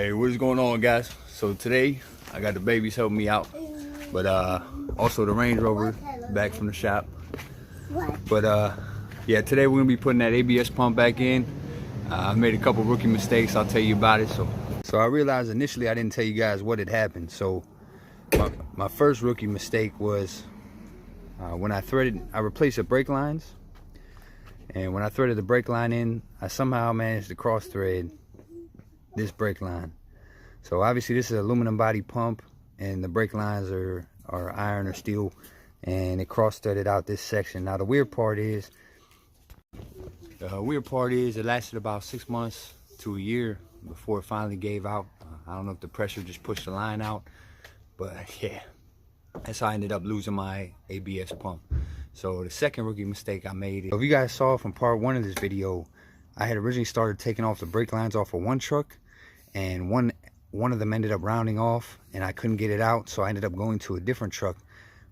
Hey, what is going on, guys? So today I got the babies helping me out, but also the Range Rover back from the shop. But yeah, today we're gonna be putting that ABS pump back in. I made a couple rookie mistakes. I'll tell you about it. So I realized initially I didn't tell you guys what had happened. So my first rookie mistake was when I replaced the brake lines, and when I threaded the brake line in, I somehow managed to cross thread this brake line. So obviously this is an aluminum body pump, and the brake lines are iron or steel, and it cross threaded out this section. Now the weird part is it lasted about 6 months to a year before it finally gave out. I don't know if the pressure just pushed the line out, but yeah, that's how I ended up losing my ABS pump. So the second rookie mistake I made, if you guys saw from part 1 of this video, I had originally started taking off the brake lines off of one truck, and one of them ended up rounding off and I couldn't get it out, so I ended up going to a different truck,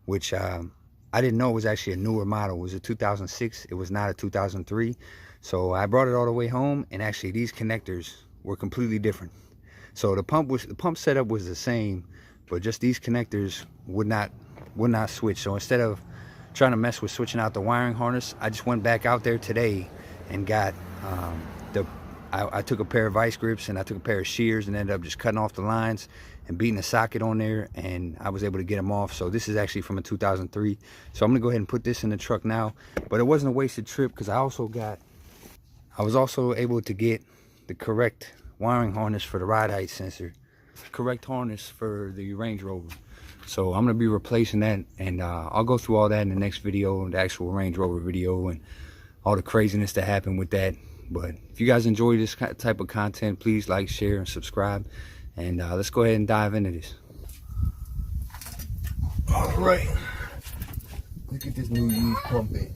which I didn't know it was actually a newer model. It was a 2006, it was not a 2003. So I brought it all the way home, and actually these connectors were completely different. So the pump setup was the same, but just these connectors would not switch. So instead of trying to mess with switching out the wiring harness, I just went back out there today and got I took a pair of vice grips and I took a pair of shears and ended up just cutting off the lines and beating a socket on there, and I was able to get them off. So this is actually from a 2003. So I'm gonna go ahead and put this in the truck now. But it wasn't a wasted trip, because I was also able to get the correct wiring harness for the ride height sensor, correct harness for the Range Rover. So I'm gonna be replacing that, and I'll go through all that in the next video, the actual Range Rover video, and all the craziness that happened with that. But if you guys enjoy this type of content, please like, share, and subscribe. And let's go ahead and dive into this. All right, look at this new used pump bit.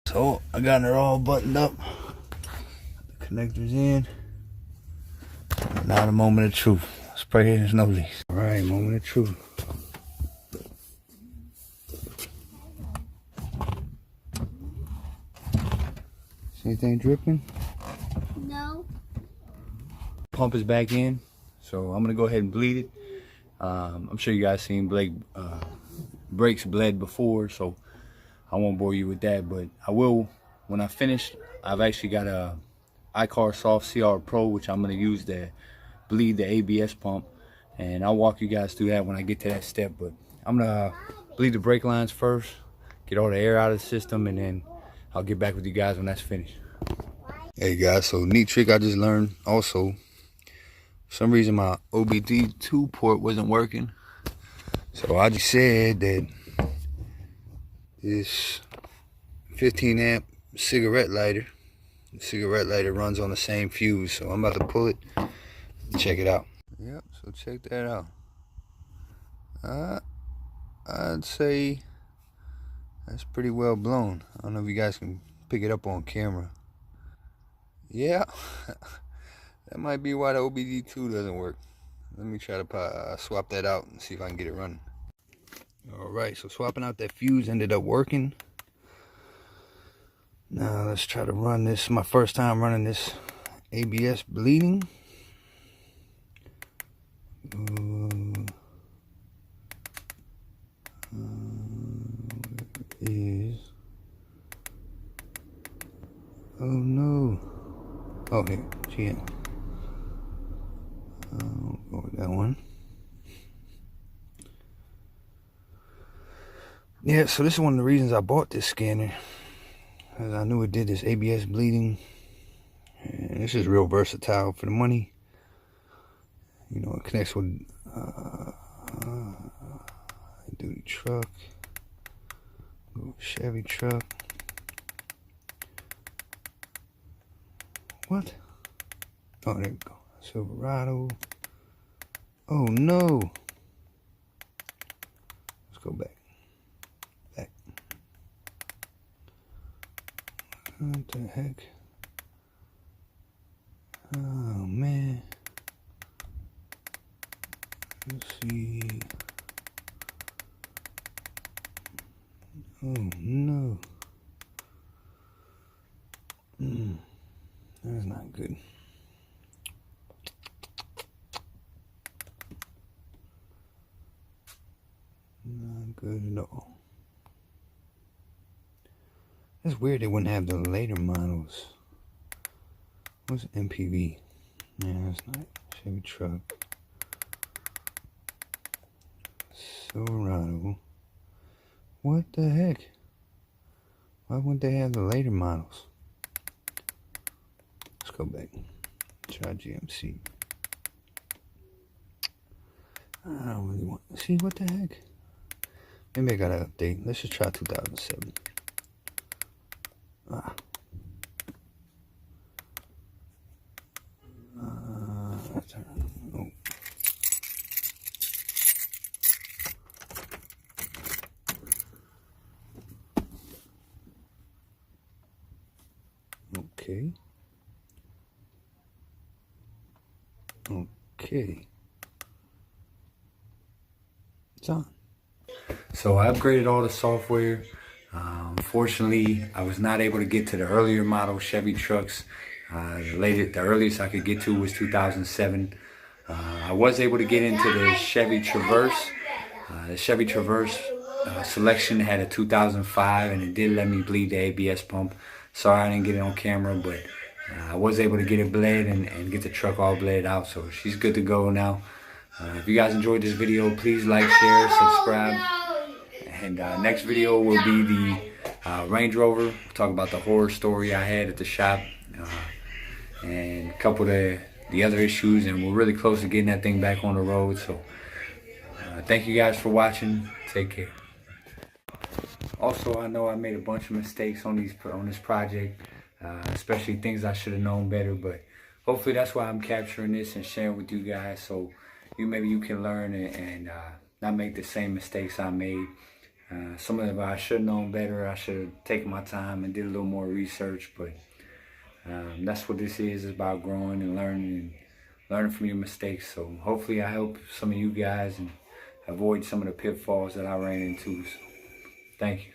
So I got it all buttoned up, the connectors in. Now the moment of truth. Spray here, there's no leaks. All right, moment of truth. See anything dripping? No. Pump is back in, so I'm gonna go ahead and bleed it. I'm sure you guys seen brakes bled before, so I won't bore you with that, but I will when I finish. I've actually got a icarsoft CR Pro, which I'm going to use to bleed the ABS pump, and I'll walk you guys through that when I get to that step. But I'm going to bleed the brake lines first, get all the air out of the system, and then I'll get back with you guys when that's finished. Hey guys, so neat trick I just learned also. For some reason my OBD 2 port wasn't working, so I just said that this 15 amp cigarette lighter The cigarette lighter runs on the same fuse, so I'm about to pull it and check it out. Yep, so check that out. I'd say that's pretty well blown. I don't know if you guys can pick it up on camera. Yeah, that might be why the OBD2 doesn't work. Let me try to swap that out and see if I can get it running. Alright, so swapping out that fuse ended up working. Now let's try to run this. My first time running this ABS bleeding. Is oh no! Oh here, GM. Go with that one. Yeah, so this is one of the reasons I bought this scanner. Because I knew it did this ABS bleeding. And this is real versatile for the money. You know, it connects with duty truck, Chevy truck. What? Oh, there we go. Silverado. Oh no. Let's go back. Back. What the heck? Oh man. Let's see. Oh no. That's not good. Not good at all. It's weird they wouldn't have the later models. What's MPV? Yeah, that's not Chevy truck. Silverado. What the heck? Why wouldn't they have the later models? Let's go back. Try GMC. I don't really want to see what the heck. Maybe I gotta update. Let's just try 2007. Oh. Okay. Okay. It's on. So I upgraded all the software. Unfortunately, I was not able to get to the earlier model Chevy trucks. The earliest I could get to was 2007. I was able to get into the Chevy Traverse. The Chevy Traverse selection had a 2005, and it did let me bleed the ABS pump. Sorry I didn't get it on camera, but I was able to get it bled and get the truck all bled out, so she's good to go now. If you guys enjoyed this video, please like, share, subscribe. And next video will be the Range Rover. We'll talk about the horror story I had at the shop and a couple of the other issues, and we're really close to getting that thing back on the road. So thank you guys for watching. Take care. Also, I know I made a bunch of mistakes on this project, especially things I should have known better, but hopefully that's why I'm capturing this and sharing with you guys, so maybe you can learn and not make the same mistakes I made. Some of them I should have known better. I should have taken my time and did a little more research, but that's what this is. It's about growing and learning from your mistakes. So hopefully I help some of you guys and avoid some of the pitfalls that I ran into. So, thank you.